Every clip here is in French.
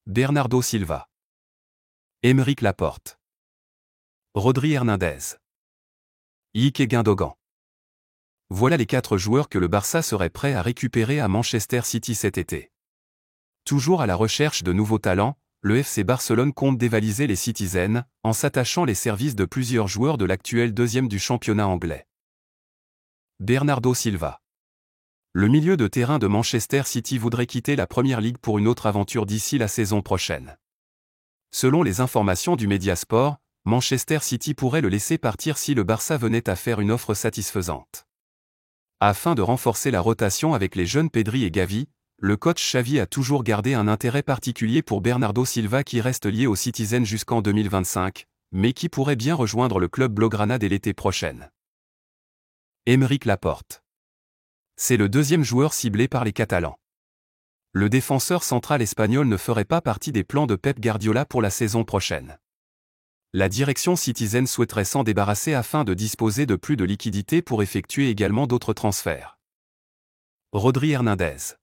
Bernardo Silva, Aymeric Laporte, Rodri Hernandez, Ilkay Gündoğan. Voilà les 4 joueurs que le Barça serait prêt à récupérer à Manchester City cet été. Toujours à la recherche de nouveaux talents, le FC Barcelone compte dévaliser les Citizens, en s'attachant les services de plusieurs joueurs de l'actuel deuxième du championnat anglais. Bernardo Silva. Le milieu de terrain de Manchester City voudrait quitter la Premier League pour une autre aventure d'ici la saison prochaine. Selon les informations du Mediasport, Manchester City pourrait le laisser partir si le Barça venait à faire une offre satisfaisante. Afin de renforcer la rotation avec les jeunes Pedri et Gavi, le coach Xavi a toujours gardé un intérêt particulier pour Bernardo Silva qui reste lié aux Citizens jusqu'en 2025, mais qui pourrait bien rejoindre le club blaugrana dès l'été prochain. Aymeric Laporte. C'est le deuxième joueur ciblé par les Catalans. Le défenseur central espagnol ne ferait pas partie des plans de Pep Guardiola pour la saison prochaine. La direction Citizen souhaiterait s'en débarrasser afin de disposer de plus de liquidités pour effectuer également d'autres transferts. Rodri Hernandez.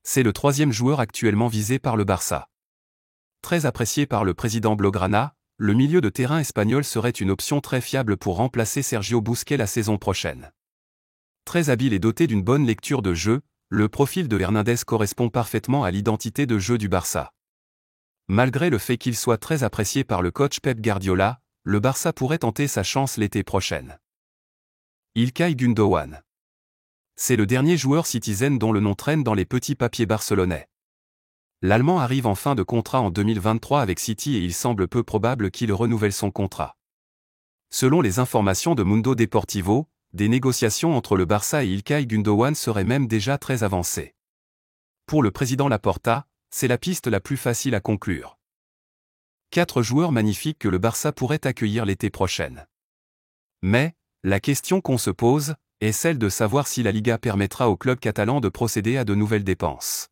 C'est le troisième joueur actuellement visé par le Barça. Très apprécié par le président blaugrana, le milieu de terrain espagnol serait une option très fiable pour remplacer Sergio Busquets la saison prochaine. Très habile et doté d'une bonne lecture de jeu, le profil de Hernandez correspond parfaitement à l'identité de jeu du Barça. Malgré le fait qu'il soit très apprécié par le coach Pep Guardiola, le Barça pourrait tenter sa chance l'été prochain. Ilkay Gündoğan. C'est le dernier joueur Citizen dont le nom traîne dans les petits papiers barcelonais. L'Allemand arrive en fin de contrat en 2023 avec City et il semble peu probable qu'il renouvelle son contrat. Selon les informations de Mundo Deportivo, des négociations entre le Barça et Ilkay Gündoğan seraient même déjà très avancées. Pour le président Laporta, c'est la piste la plus facile à conclure. 4 joueurs magnifiques que le Barça pourrait accueillir l'été prochain. Mais, la question qu'on se pose, est celle de savoir si la Liga permettra au club catalan de procéder à de nouvelles dépenses.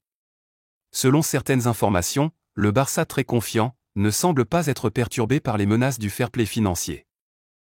Selon certaines informations, le Barça très confiant, ne semble pas être perturbé par les menaces du fair play financier.